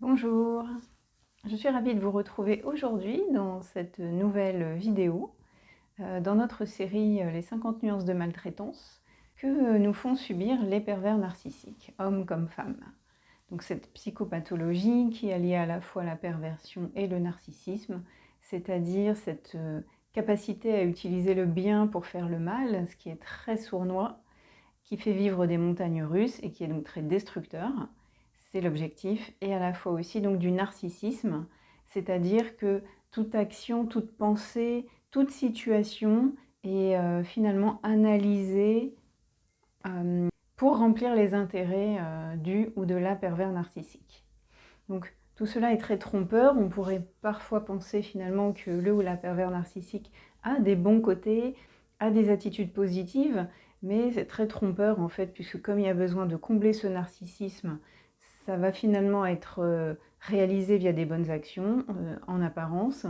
Bonjour, je suis ravie de vous retrouver aujourd'hui dans cette nouvelle vidéo, dans notre série Les 50 nuances de maltraitance que nous font subir les pervers narcissiques, hommes comme femmes. Donc cette psychopathologie qui est liée à la fois la perversion et le narcissisme, c'est-à-dire cette capacité à utiliser le bien pour faire le mal, ce qui est très sournois, qui fait vivre des montagnes russes et qui est donc très destructeur. C'est l'objectif, et à la fois aussi donc du narcissisme, c'est-à-dire que toute action, toute pensée, toute situation est finalement analysée pour remplir les intérêts du ou de la pervers narcissique. Donc tout cela est très trompeur. On pourrait parfois penser finalement que le ou la pervers narcissique a des bons côtés, a des attitudes positives, mais c'est très trompeur en fait, puisque comme il y a besoin de combler ce narcissisme, ça va finalement être réalisé via des bonnes actions, en apparence.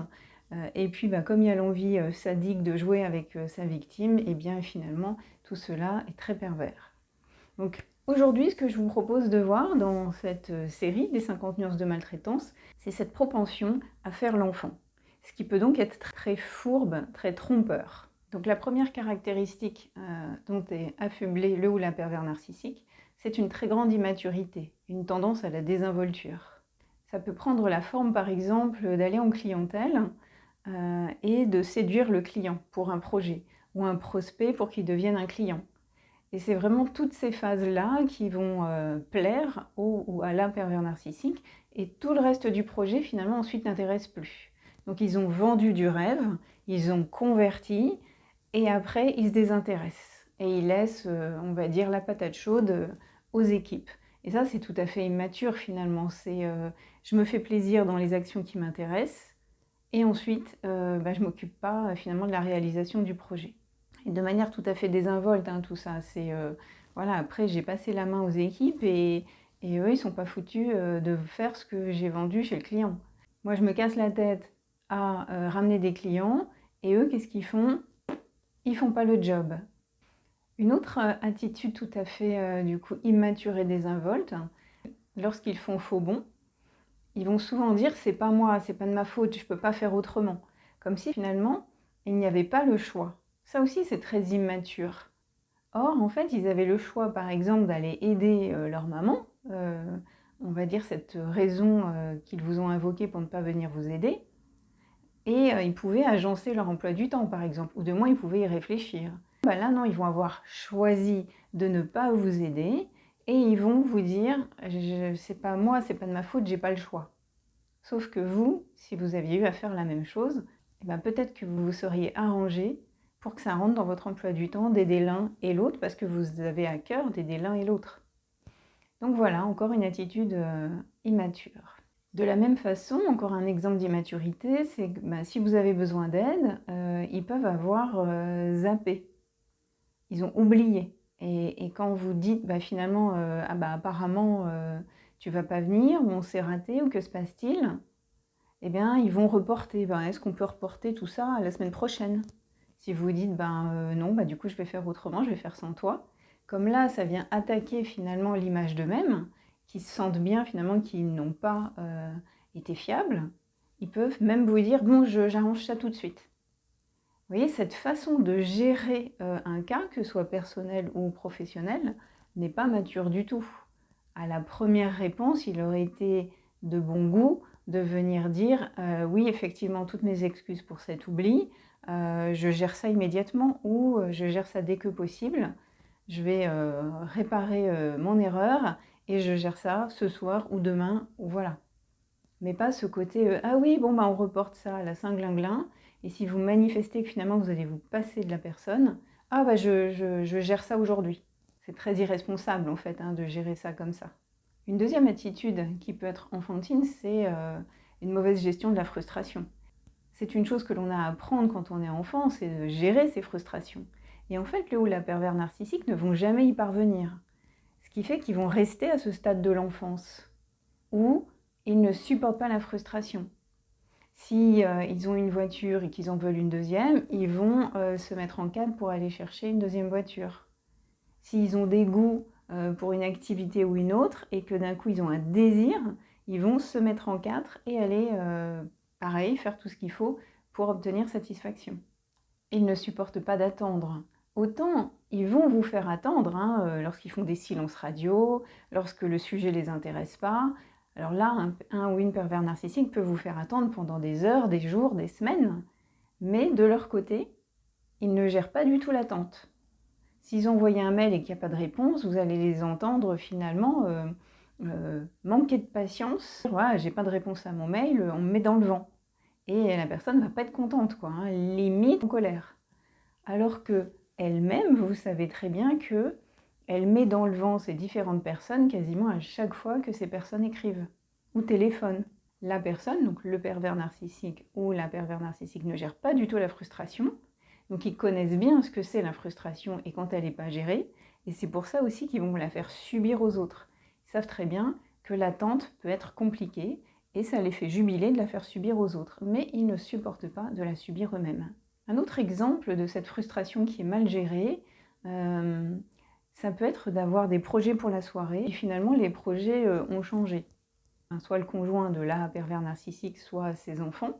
Et puis comme il y a l'envie sadique de jouer avec sa victime, et bien finalement tout cela est très pervers. Donc aujourd'hui, ce que je vous propose de voir dans cette série des 50 nuances de maltraitance, c'est cette propension à faire l'enfant. Ce qui peut donc être très fourbe, très trompeur. Donc la première caractéristique dont est affublé le ou la pervers narcissique, c'est une très grande immaturité, une tendance à la désinvolture. Ça peut prendre la forme par exemple d'aller en clientèle et de séduire le client pour un projet, ou un prospect pour qu'il devienne un client. Et c'est vraiment toutes ces phases-là qui vont plaire au ou à la pervers narcissique, et tout le reste du projet finalement ensuite n'intéresse plus. Donc ils ont vendu du rêve, ils ont converti, et après ils se désintéressent. Et ils laissent, on va dire, la patate chaude aux équipes. Et ça c'est tout à fait immature finalement. C'est je me fais plaisir dans les actions qui m'intéressent, et ensuite je ne m'occupe pas finalement de la réalisation du projet. Et de manière tout à fait désinvolte, hein, tout ça. C'est voilà, après j'ai passé la main aux équipes, et eux ils sont pas foutus de faire ce que j'ai vendu chez le client. Moi je me casse la tête à ramener des clients, et eux qu'est-ce qu'ils font? Ils font pas le job. Une autre attitude tout à fait du coup immature et désinvolte, lorsqu'ils font faux bond, ils vont souvent dire c'est pas moi, c'est pas de ma faute, je peux pas faire autrement. Comme si finalement il n'y avait pas le choix. Ça aussi c'est très immature. Or, en fait, ils avaient le choix, par exemple, d'aller aider leur maman, on va dire cette raison qu'ils vous ont invoquée pour ne pas venir vous aider, et ils pouvaient agencer leur emploi du temps, par exemple, ou de moins ils pouvaient y réfléchir. Là, non, ils vont avoir choisi de ne pas vous aider, et ils vont vous dire c'est pas moi, c'est pas de ma faute, j'ai pas le choix. Sauf que vous, si vous aviez eu à faire la même chose, peut-être que vous vous seriez arrangé pour que ça rentre dans votre emploi du temps d'aider l'un et l'autre, parce que vous avez à cœur d'aider l'un et l'autre. Donc voilà, encore une attitude immature. De la même façon, encore un exemple d'immaturité, c'est que si vous avez besoin d'aide, ils peuvent avoir zappé. Ils ont oublié. Et quand vous dites finalement, apparemment tu vas pas venir, ou on s'est raté, ou que se passe-t-il? Eh bien, ils vont reporter. Est-ce qu'on peut reporter tout ça à la semaine prochaine? Si vous dites, non, du coup, je vais faire autrement, je vais faire sans toi. Comme là, ça vient attaquer finalement l'image d'eux-mêmes, qui se sentent bien finalement qu'ils n'ont pas été fiables, ils peuvent même vous dire, bon, j'arrange ça tout de suite. Vous voyez, cette façon de gérer un cas, que ce soit personnel ou professionnel, n'est pas mature du tout. À la première réponse, il aurait été de bon goût de venir dire oui, effectivement, toutes mes excuses pour cet oubli, je gère ça immédiatement, ou je gère ça dès que possible, je vais réparer mon erreur, et je gère ça ce soir ou demain, ou voilà. Mais pas ce côté ah oui, bon, on reporte ça à la Saint-Glinglin, et si vous manifestez que finalement vous allez vous passer de la personne, ah je gère ça aujourd'hui. C'est très irresponsable en fait de gérer ça comme ça. Une deuxième attitude qui peut être enfantine, c'est une mauvaise gestion de la frustration. C'est une chose que l'on a à apprendre quand on est enfant, c'est de gérer ses frustrations. Et en fait, le ou la pervers narcissique ne vont jamais y parvenir. Ce qui fait qu'ils vont rester à ce stade de l'enfance, où ils ne supportent pas la frustration. Si ils ont une voiture et qu'ils en veulent une deuxième, ils vont se mettre en cadre pour aller chercher une deuxième voiture. S'ils ont des goûts pour une activité ou une autre, et que d'un coup ils ont un désir, Ils vont se mettre en quatre et aller, pareil, faire tout ce qu'il faut pour obtenir satisfaction. Ils ne supportent pas d'attendre. Autant ils vont vous faire attendre hein, lorsqu'ils font des silences radio, lorsque le sujet ne les intéresse pas. Alors là, un ou une pervers narcissique peut vous faire attendre pendant des heures, des jours, des semaines. Mais de leur côté, ils ne gèrent pas du tout l'attente. S'ils ont envoyé un mail et qu'il n'y a pas de réponse, vous allez les entendre finalement manquer de patience. Voilà, j'ai pas de réponse à mon mail, on me met dans le vent. Et la personne ne va pas être contente, quoi, hein, limite en colère. Alors que elle-même, vous savez très bien que elle met dans le vent ces différentes personnes quasiment à chaque fois que ces personnes écrivent ou téléphonent. La personne, donc le pervers narcissique ou la pervers narcissique, ne gère pas du tout la frustration. Donc ils connaissent bien ce que c'est la frustration et quand elle n'est pas gérée. Et c'est pour ça aussi qu'ils vont la faire subir aux autres. Ils savent très bien que l'attente peut être compliquée et ça les fait jubiler de la faire subir aux autres. Mais ils ne supportent pas de la subir eux-mêmes. Un autre exemple de cette frustration qui est mal gérée, ça peut être d'avoir des projets pour la soirée et finalement les projets ont changé. Soit le conjoint de la pervers narcissique, soit ses enfants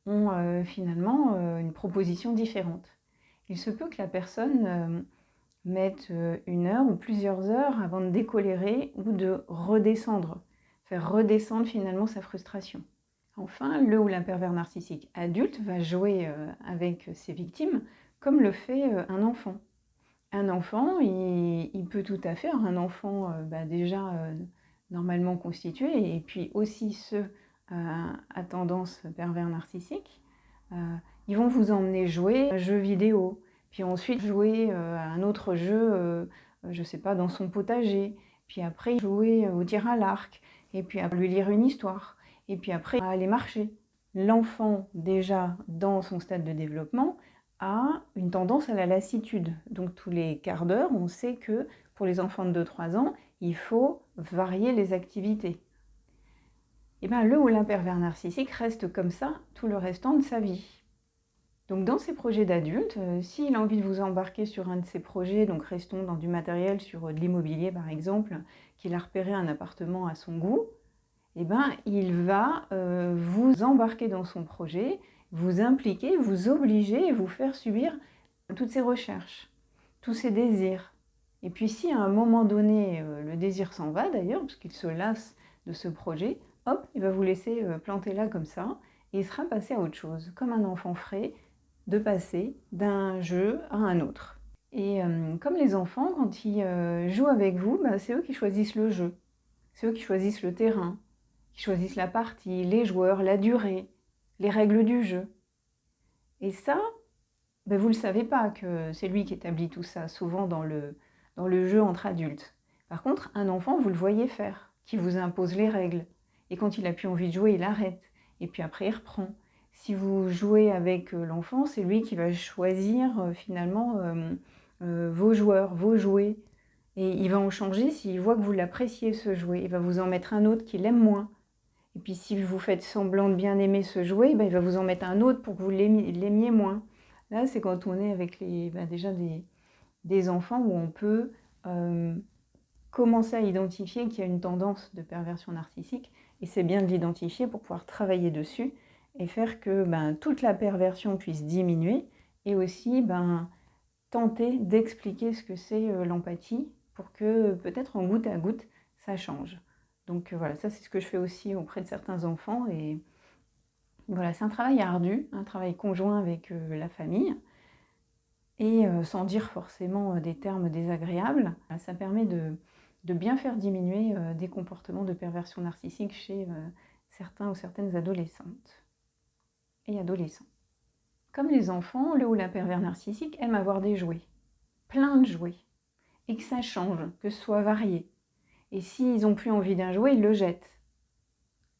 ont finalement une proposition différente. Il se peut que la personne mette 1 heure ou plusieurs heures avant de décolérer ou de redescendre, faire redescendre finalement sa frustration. Enfin, le ou la pervers narcissique adulte va jouer avec ses victimes comme le fait un enfant. Un enfant, il peut tout à fait, un enfant déjà normalement constitué, et puis aussi ceux à tendance pervers narcissique, ils vont vous emmener jouer à un jeu vidéo, puis ensuite jouer à un autre jeu, je ne sais pas, dans son potager, puis après jouer au tir à l'arc, et puis lui lire une histoire, et puis après aller marcher. L'enfant, déjà dans son stade de développement, a une tendance à la lassitude. Donc tous les quarts d'heure, on sait que pour les enfants de 2-3 ans, il faut varier les activités. Et bien le ou la pervers narcissique reste comme ça tout le restant de sa vie. Donc dans ses projets d'adulte, s'il a envie de vous embarquer sur un de ses projets, donc restons dans du matériel, sur de l'immobilier par exemple, qu'il a repéré un appartement à son goût, eh ben, il va vous embarquer dans son projet, vous impliquer, vous obliger et vous faire subir toutes ses recherches, tous ses désirs. Et puis si à un moment donné, le désir s'en va d'ailleurs, parce qu'il se lasse de ce projet, hop, il va vous laisser planter là comme ça, et il sera passé à autre chose, comme un enfant frais, de passer d'un jeu à un autre. Et comme les enfants, quand ils jouent avec vous, bah, c'est eux qui choisissent le jeu, c'est eux qui choisissent le terrain, qui choisissent la partie, les joueurs, la durée, les règles du jeu. Et ça, ben vous ne le savez pas que c'est lui qui établit tout ça, souvent dans le jeu entre adultes. Par contre, un enfant, vous le voyez faire, qui vous impose les règles. Et quand il n'a plus envie de jouer, il arrête. Et puis après, il reprend. Si vous jouez avec l'enfant, c'est lui qui va choisir finalement vos joueurs, vos jouets. Et il va en changer s'il voit que vous l'appréciez ce jouet. Il va vous en mettre un autre qu'il aime moins. Et puis si vous faites semblant de bien aimer ce jouet, ben, il va vous en mettre un autre pour que vous l'aimiez moins. Là, c'est quand on est avec déjà des enfants où on peut commencer à identifier qu'il y a une tendance de perversion narcissique. Et c'est bien de l'identifier pour pouvoir travailler dessus et faire que toute la perversion puisse diminuer et aussi tenter d'expliquer ce que c'est l'empathie pour que peut-être en goutte à goutte, ça change. Donc voilà, ça c'est ce que je fais aussi auprès de certains enfants. Et voilà, c'est un travail ardu, un travail conjoint avec la famille. Et sans dire forcément des termes désagréables, ça permet de bien faire diminuer des comportements de perversion narcissique chez certains ou certaines adolescentes et adolescents. Comme les enfants, le ou la pervers narcissique aime avoir des jouets, plein de jouets, et que ça change, que ce soit varié. Et s'ils n'ont plus envie d'un jouet, ils le jettent.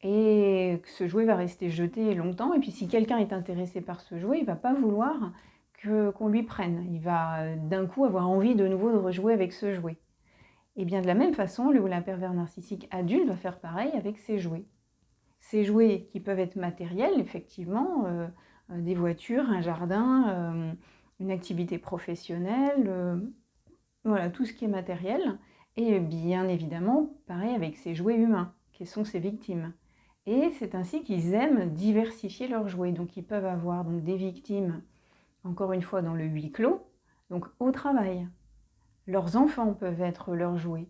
Et ce jouet va rester jeté longtemps, et puis si quelqu'un est intéressé par ce jouet, il ne va pas vouloir qu'on lui prenne. Il va d'un coup avoir envie de nouveau de rejouer avec ce jouet. Et bien de la même façon, le ou la pervers narcissique adulte va faire pareil avec ses jouets. Ces jouets qui peuvent être matériels, effectivement, des voitures, un jardin, une activité professionnelle, voilà, tout ce qui est matériel. Et bien évidemment, pareil avec ces jouets humains. qui sont ses victimes. Et c'est ainsi qu'ils aiment diversifier leurs jouets. Donc ils peuvent avoir donc, des victimes, encore une fois, dans le huis clos, donc au travail. Leurs enfants peuvent être leurs jouets,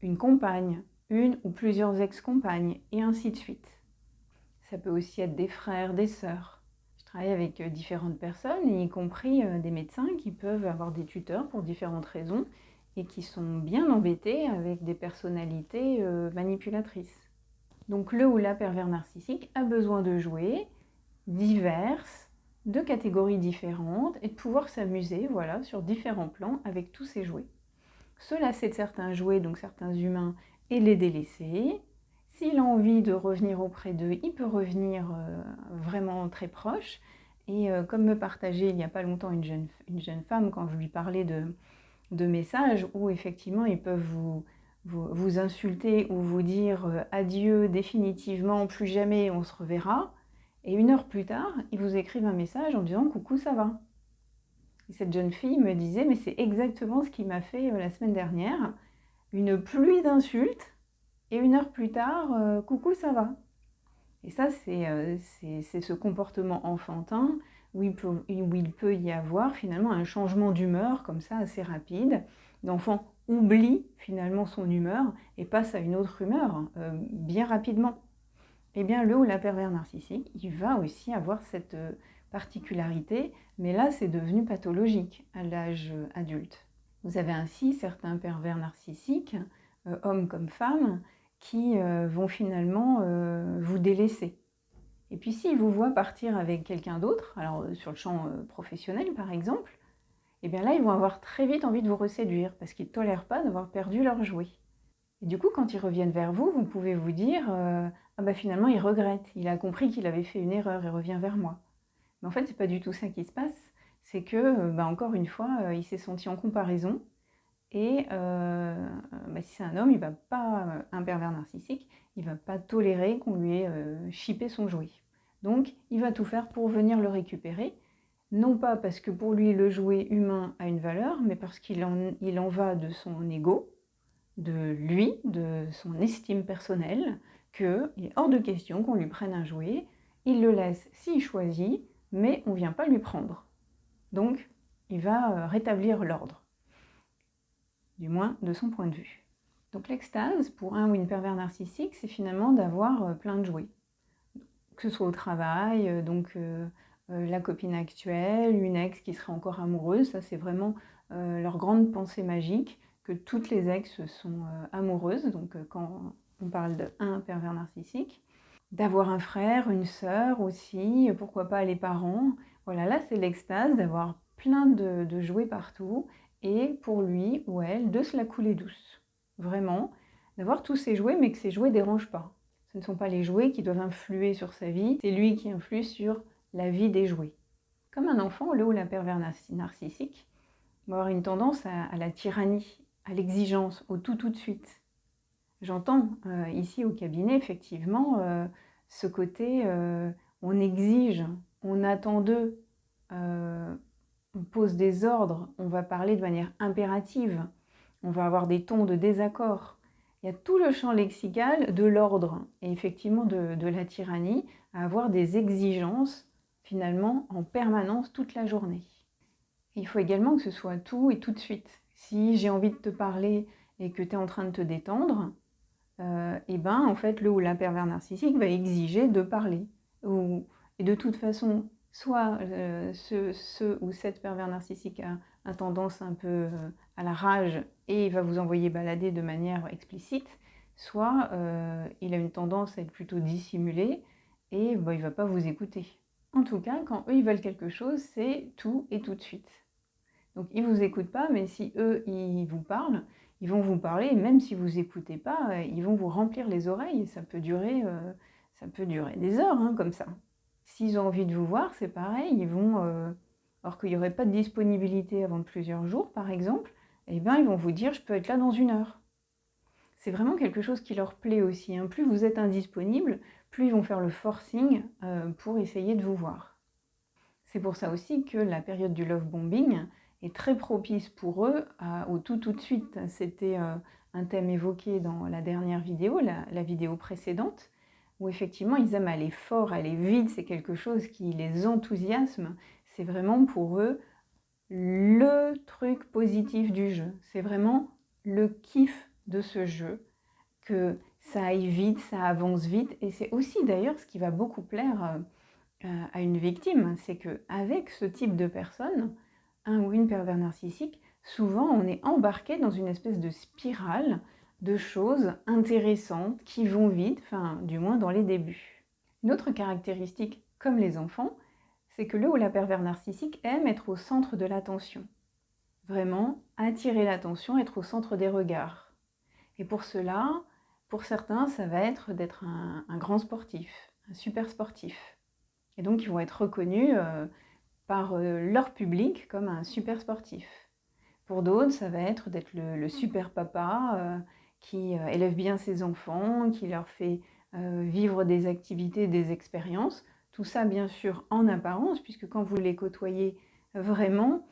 une compagne, une ou plusieurs ex-compagnes, et ainsi de suite. Ça peut aussi être des frères, des sœurs. Je travaille avec différentes personnes, y compris des médecins qui peuvent avoir des tuteurs pour différentes raisons et qui sont bien embêtés avec des personnalités manipulatrices. Donc le ou la pervers narcissique a besoin de jouets diverses, de catégories différentes et de pouvoir s'amuser voilà, sur différents plans avec tous ces jouets. Se lasser de certains jouets, donc certains humains, et les délaisser. S'il a envie de revenir auprès d'eux, il peut revenir vraiment très proche. Et comme me partageait il n'y a pas longtemps une jeune femme quand je lui parlais de messages où effectivement ils peuvent vous insulter ou vous dire adieu définitivement, plus jamais on se reverra. Et 1 heure plus tard, ils vous écrivent un message en disant coucou, ça va. Et cette jeune fille me disait mais c'est exactement ce qu'il m'a fait la semaine dernière. Une pluie d'insultes et 1 heure plus tard, coucou, ça va. Et ça, c'est ce comportement enfantin où il peut y avoir finalement un changement d'humeur comme ça assez rapide. L'enfant oublie finalement son humeur et passe à une autre humeur bien rapidement. Eh bien, le ou la pervers narcissique, il va aussi avoir cette particularité, mais là, c'est devenu pathologique à l'âge adulte. Vous avez ainsi certains pervers narcissiques, hommes comme femmes, qui vont finalement vous délaisser. Et puis s'ils vous voient partir avec quelqu'un d'autre, alors sur le champ professionnel par exemple, et bien là ils vont avoir très vite envie de vous reséduire parce qu'ils ne tolèrent pas d'avoir perdu leur jouet. Et du coup quand ils reviennent vers vous, vous pouvez vous dire ah bah finalement il regrette, il a compris qu'il avait fait une erreur et revient vers moi. Mais en fait c'est pas du tout ça qui se passe, c'est que bah, encore une fois il s'est senti en comparaison. Et bah, si c'est un homme, il va pas, un pervers narcissique, il va pas tolérer qu'on lui ait chippé son jouet. Donc il va tout faire pour venir le récupérer, non pas parce que pour lui le jouet humain a une valeur, mais parce qu'il en va de son ego, de lui, de son estime personnelle, qu'il est hors de question qu'on lui prenne un jouet, il le laisse s'il choisit, mais on ne vient pas lui prendre. Donc il va rétablir l'ordre. Du moins de son point de vue. Donc l'extase, pour un ou une pervers narcissique, c'est finalement d'avoir plein de jouets. Que ce soit au travail, la copine actuelle, une ex qui serait encore amoureuse, ça c'est vraiment leur grande pensée magique, que toutes les ex sont amoureuses, donc quand on parle d'un pervers narcissique. D'avoir un frère, une sœur aussi, pourquoi pas les parents. Voilà, là c'est l'extase d'avoir plein de jouets partout et pour lui ou elle de se la couler douce. Vraiment, d'avoir tous ces jouets mais que ces jouets ne dérangent pas. Ce ne sont pas les jouets qui doivent influer sur sa vie, c'est lui qui influe sur la vie des jouets. Comme un enfant, le ou la pervers narcissique va avoir une tendance à la tyrannie, à l'exigence, au tout de suite. J'entends ici au cabinet effectivement ce côté on exige, on attend d'eux, on pose des ordres, on va parler de manière impérative, on va avoir des tons de désaccord. Il y a tout le champ lexical de l'ordre et effectivement de la tyrannie à avoir des exigences finalement en permanence toute la journée. Et il faut également que ce soit tout et tout de suite. Si j'ai envie de te parler et que tu es en train de te détendre, et ben en fait le ou la pervers narcissique va exiger de parler. Et de toute façon, soit ce ou cette pervers narcissique a tendance un peu à la rage et il va vous envoyer balader de manière explicite, soit il a une tendance à être plutôt dissimulé et bah, il ne va pas vous écouter. En tout cas, quand eux ils veulent quelque chose, c'est tout et tout de suite. Donc ils ne vous écoutent pas, mais si eux ils vous parlent, ils vont vous parler, et même si vous n'écoutez pas, ils vont vous remplir les oreilles. Ça peut durer des heures, hein, comme ça. S'ils ont envie de vous voir, c'est pareil, ils vont, alors qu'il n'y aurait pas de disponibilité avant plusieurs jours, par exemple, eh ben, ils vont vous dire « je peux être là dans 1 heure ». C'est vraiment quelque chose qui leur plaît aussi, hein. Plus vous êtes indisponible, plus ils vont faire le forcing pour essayer de vous voir. C'est pour ça aussi que la période du love bombing est très propice pour eux au tout de suite. C'était un thème évoqué dans la dernière vidéo, la vidéo précédente, où effectivement ils aiment aller fort, aller vite, c'est quelque chose qui les enthousiasme, c'est vraiment pour eux le truc positif du jeu, c'est vraiment le kiff de ce jeu, que ça aille vite, ça avance vite, et c'est aussi d'ailleurs ce qui va beaucoup plaire à une victime, c'est qu'avec ce type de personne, un ou une pervers narcissique, souvent on est embarqué dans une espèce de spirale de choses intéressantes qui vont vite, enfin du moins dans les débuts. Une autre caractéristique, comme les enfants, c'est que le ou la pervers narcissique aime être au centre de l'attention. Vraiment attirer l'attention, être au centre des regards. Et pour cela, pour certains, ça va être d'être un grand sportif, un super sportif. Et donc, ils vont être reconnus par leur public comme un super sportif. Pour d'autres, ça va être d'être le super papa qui élève bien ses enfants, qui leur fait vivre des activités, des expériences. Tout ça, bien sûr, en apparence, puisque quand vous les côtoyez vraiment,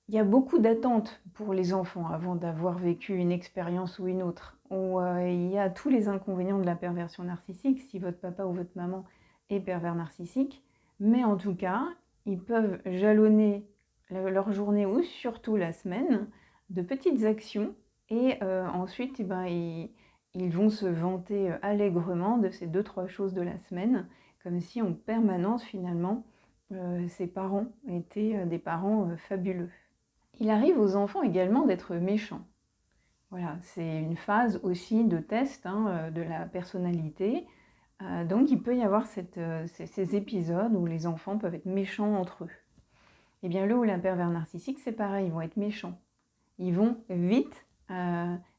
il y a beaucoup d'attentes pour les enfants avant d'avoir vécu une expérience ou une autre. Où, il y a tous les inconvénients de la perversion narcissique, si votre papa ou votre maman est pervers narcissique. Mais en tout cas, ils peuvent jalonner leur journée ou surtout la semaine de petites actions. Et ensuite, ils vont se vanter allègrement de ces 2-3 choses de la semaine, comme si en permanence, finalement, ses parents étaient des parents fabuleux. Il arrive aux enfants également d'être méchants. Voilà, c'est une phase aussi de test de la personnalité. Donc il peut y avoir ces épisodes où les enfants peuvent être méchants entre eux. Eh bien, le ou la pervers narcissique, c'est pareil, ils vont être méchants. Ils vont vite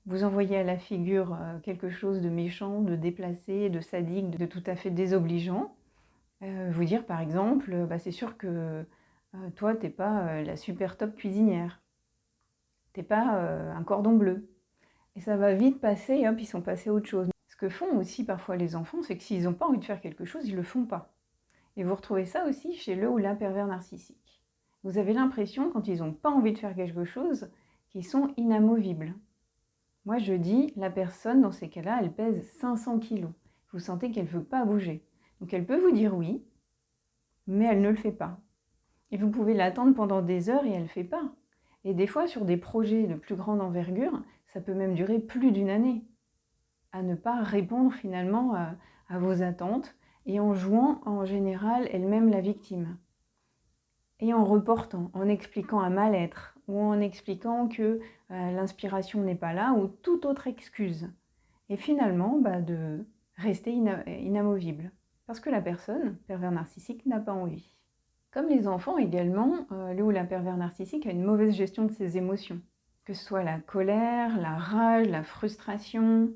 vous envoyer à la figure quelque chose de méchant, de déplacé, de sadique, de tout à fait désobligeant. Vous dire par exemple, c'est sûr que toi, t'es pas la super top cuisinière. T'es pas un cordon bleu. Et ça va vite passer, et hop, ils sont passés à autre chose. Ce que font aussi parfois les enfants, c'est que s'ils n'ont pas envie de faire quelque chose, ils le font pas. Et vous retrouvez ça aussi chez le ou la pervers narcissique. Vous avez l'impression, quand ils n'ont pas envie de faire quelque chose, qu'ils sont inamovibles. Moi, je dis, la personne, dans ces cas-là, elle pèse 500 kilos. Vous sentez qu'elle ne veut pas bouger. Donc elle peut vous dire oui, mais elle ne le fait pas. Et vous pouvez l'attendre pendant des heures et elle ne le fait pas. Et des fois, sur des projets de plus grande envergure, ça peut même durer plus d'une année à ne pas répondre finalement à vos attentes et en jouant en général elle-même la victime. Et en reportant, en expliquant un mal-être ou en expliquant que l'inspiration n'est pas là ou toute autre excuse. Et finalement, de rester inamovible. Parce que la personne, pervers narcissique, n'a pas envie. Comme les enfants également, le ou la pervers narcissique a une mauvaise gestion de ses émotions. Que ce soit la colère, la rage, la frustration,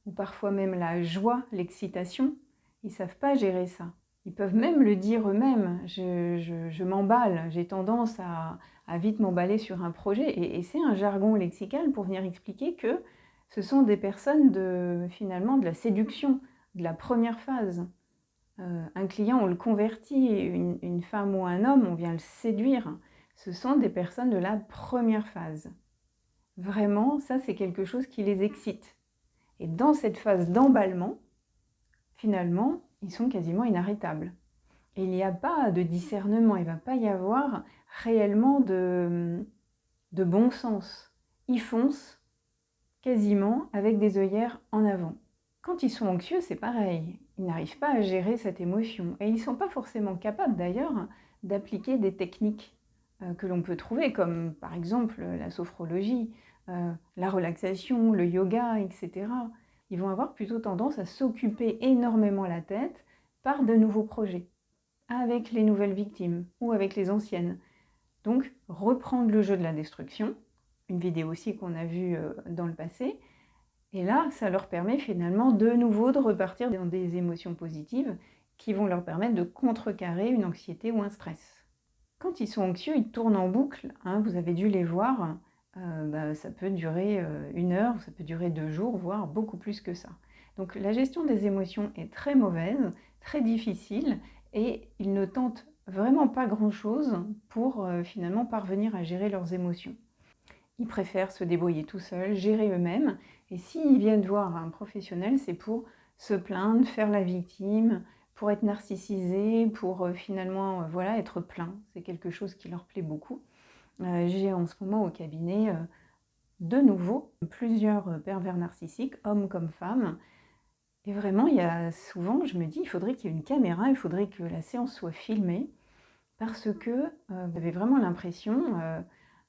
ou parfois même la joie, l'excitation, ils ne savent pas gérer ça. Ils peuvent même le dire eux-mêmes, je m'emballe, j'ai tendance à vite m'emballer sur un projet. Et c'est un jargon lexical pour venir expliquer que ce sont des personnes finalement de la séduction, de la première phase. Un client, on le convertit, une femme ou un homme, on vient le séduire. Ce sont des personnes de la première phase. Vraiment, ça c'est quelque chose qui les excite. Et dans cette phase d'emballement, finalement, ils sont quasiment inarrêtables. Et il n'y a pas de discernement, il ne va pas y avoir réellement de bon sens. Ils foncent quasiment avec des œillères en avant. Quand ils sont anxieux, c'est pareil. Ils n'arrivent pas à gérer cette émotion. Et ils ne sont pas forcément capables d'ailleurs d'appliquer des techniques que l'on peut trouver, comme par exemple la sophrologie, la relaxation, le yoga, etc. Ils vont avoir plutôt tendance à s'occuper énormément la tête par de nouveaux projets, avec les nouvelles victimes ou avec les anciennes. Donc, reprendre le jeu de la destruction, une vidéo aussi qu'on a vue dans le passé, et là, ça leur permet finalement de nouveau de repartir dans des émotions positives qui vont leur permettre de contrecarrer une anxiété ou un stress. Quand ils sont anxieux, ils tournent en boucle, vous avez dû les voir, ça peut durer 1 heure, ça peut durer 2 jours, voire beaucoup plus que ça. Donc la gestion des émotions est très mauvaise, très difficile, et ils ne tentent vraiment pas grand-chose pour finalement parvenir à gérer leurs émotions. Ils préfèrent se débrouiller tout seuls, gérer eux-mêmes. Et s'ils viennent voir un professionnel, c'est pour se plaindre, faire la victime, pour être narcissisés, pour finalement voilà, être plein. C'est quelque chose qui leur plaît beaucoup. J'ai en ce moment au cabinet de nouveau plusieurs pervers narcissiques, hommes comme femmes. Et vraiment, il y a souvent, je me dis, il faudrait qu'il y ait une caméra, il faudrait que la séance soit filmée, parce que vous avez vraiment l'impression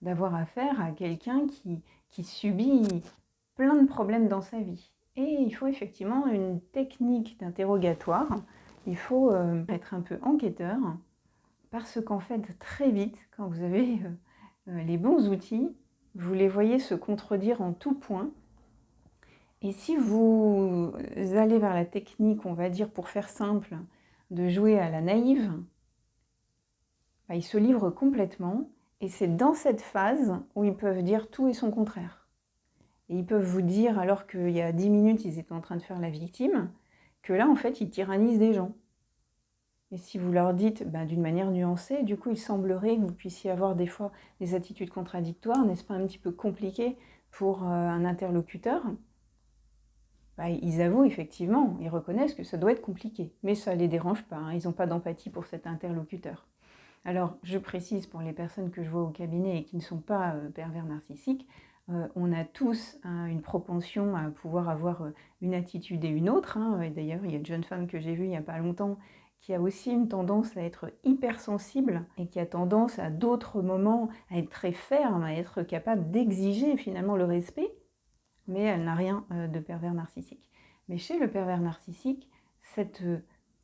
d'avoir affaire à quelqu'un qui subit plein de problèmes dans sa vie. Et il faut effectivement une technique d'interrogatoire, il faut être un peu enquêteur, parce qu'en fait, très vite, quand vous avez les bons outils, vous les voyez se contredire en tout point. Et si vous allez vers la technique, on va dire pour faire simple, de jouer à la naïve, bah, ils se livrent complètement. Et c'est dans cette phase où ils peuvent dire tout et son contraire. Et ils peuvent vous dire, alors qu'il y a 10 minutes, ils étaient en train de faire la victime, que là, en fait, ils tyrannisent des gens. Et si vous leur dites d'une manière nuancée, du coup, il semblerait que vous puissiez avoir des fois des attitudes contradictoires, n'est-ce pas un petit peu compliqué pour un interlocuteur? Ils avouent effectivement, ils reconnaissent que ça doit être compliqué, mais ça ne les dérange pas, hein, ils n'ont pas d'empathie pour cet interlocuteur. Alors, je précise pour les personnes que je vois au cabinet et qui ne sont pas pervers narcissiques, on a tous une propension à pouvoir avoir une attitude et une autre. Et d'ailleurs, il y a une jeune femme que j'ai vue il n'y a pas longtemps qui a aussi une tendance à être hypersensible et qui a tendance à d'autres moments à être très ferme, à être capable d'exiger finalement le respect, mais elle n'a rien de pervers narcissique. Mais chez le pervers narcissique, cette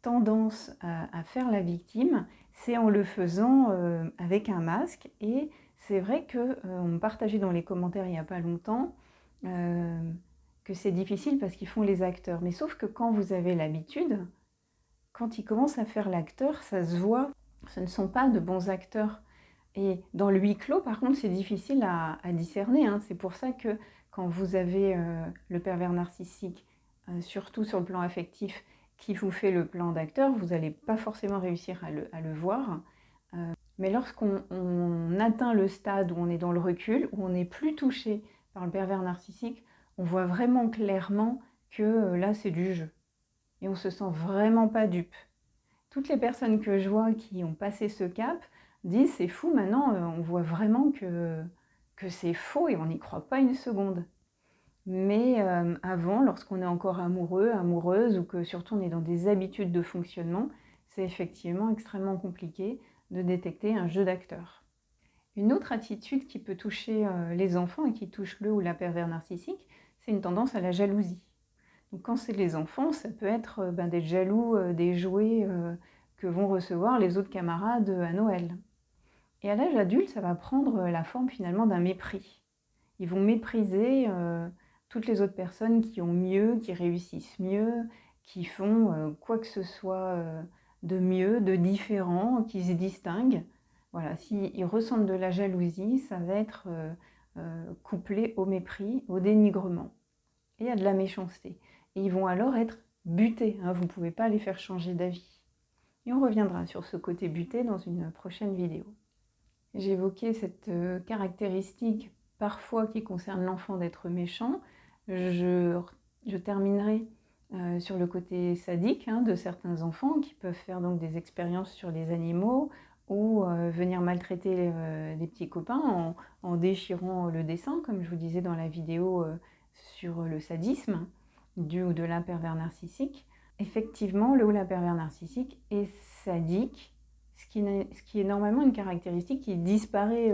tendance à faire la victime, c'est en le faisant avec un masque. Et c'est vrai qu'on me partageait dans les commentaires il n'y a pas longtemps que c'est difficile parce qu'ils font les acteurs. Mais sauf que quand vous avez l'habitude, quand ils commencent à faire l'acteur, ça se voit, ce ne sont pas de bons acteurs. Et dans le huis clos, par contre, c'est difficile à discerner. C'est pour ça que quand vous avez le pervers narcissique, surtout sur le plan affectif, qui vous fait le plan d'acteur, vous n'allez pas forcément réussir à le voir. Mais lorsqu'on atteint le stade où on est dans le recul, où on n'est plus touché par le pervers narcissique, on voit vraiment clairement que là, c'est du jeu. Et on ne se sent vraiment pas dupe. Toutes les personnes que je vois qui ont passé ce cap disent c'est fou, maintenant on voit vraiment que c'est faux et on n'y croit pas une seconde. Mais avant, lorsqu'on est encore amoureux, amoureuse, ou que surtout on est dans des habitudes de fonctionnement, c'est effectivement extrêmement compliqué de détecter un jeu d'acteur. Une autre attitude qui peut toucher les enfants et qui touche le ou la pervers narcissique, c'est une tendance à la jalousie. Donc quand c'est les enfants, ça peut être d'être jaloux des jouets que vont recevoir les autres camarades à Noël. Et à l'âge adulte, ça va prendre la forme finalement d'un mépris. Ils vont mépriser toutes les autres personnes qui ont mieux, qui réussissent mieux, qui font quoi que ce soit de mieux, de différent, qui se distinguent. Voilà, s'ils ressentent de la jalousie, ça va être couplé au mépris, au dénigrement et à de la méchanceté. Et ils vont alors être butés, vous ne pouvez pas les faire changer d'avis. Et on reviendra sur ce côté buté dans une prochaine vidéo. J'ai évoqué cette caractéristique parfois qui concerne l'enfant d'être méchant. Je terminerai sur le côté sadique de certains enfants qui peuvent faire donc des expériences sur les animaux ou venir maltraiter des petits copains en déchirant le dessin, comme je vous disais dans la vidéo sur le sadisme du ou de la pervers narcissique. Effectivement, le ou la pervers narcissique est sadique, ce qui est normalement une caractéristique qui disparaît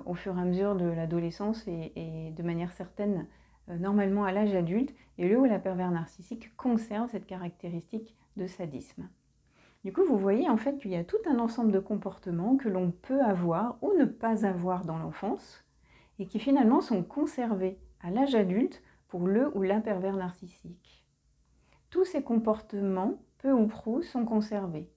au fur et à mesure de l'adolescence et de manière certaine normalement à l'âge adulte. Et le ou la pervers narcissique conserve cette caractéristique de sadisme. Du coup, vous voyez en fait qu'il y a tout un ensemble de comportements que l'on peut avoir ou ne pas avoir dans l'enfance et qui finalement sont conservés à l'âge adulte pour le ou la pervers narcissique. Tous ces comportements, peu ou prou, sont conservés.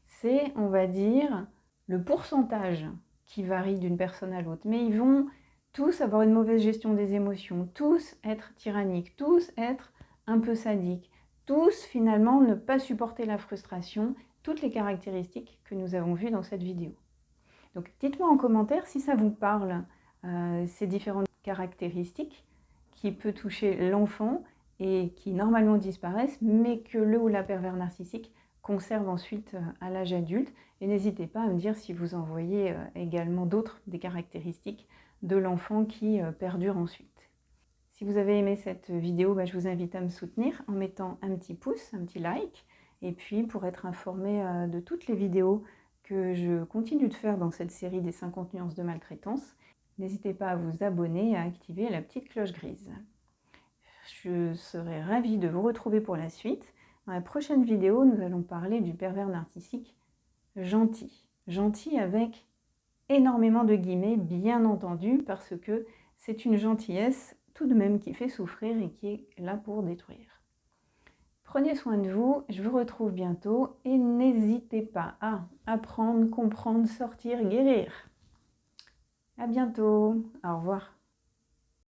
C'est, on va dire, le pourcentage qui varie d'une personne à l'autre. Mais ils vont tous avoir une mauvaise gestion des émotions, tous être tyranniques, tous être un peu sadiques, tous finalement ne pas supporter la frustration, toutes les caractéristiques que nous avons vues dans cette vidéo. Donc dites-moi en commentaire si ça vous parle, ces différentes caractéristiques qui peuvent toucher l'enfant et qui normalement disparaissent, mais que le ou la pervers narcissique conserve ensuite à l'âge adulte. Et n'hésitez pas à me dire si vous en voyez également d'autres des caractéristiques de l'enfant qui perdurent ensuite. Si vous avez aimé cette vidéo, je vous invite à me soutenir en mettant un petit pouce, un petit like. Et puis pour être informé de toutes les vidéos que je continue de faire dans cette série des 50 nuances de maltraitance, n'hésitez pas à vous abonner et à activer la petite cloche grise. Je serai ravie de vous retrouver pour la suite. Dans la prochaine vidéo, nous allons parler du pervers narcissique gentil. Gentil avec énormément de guillemets, bien entendu, parce que c'est une gentillesse tout de même qui fait souffrir et qui est là pour détruire. Prenez soin de vous, je vous retrouve bientôt et n'hésitez pas à apprendre, comprendre, sortir, guérir. À bientôt, au revoir.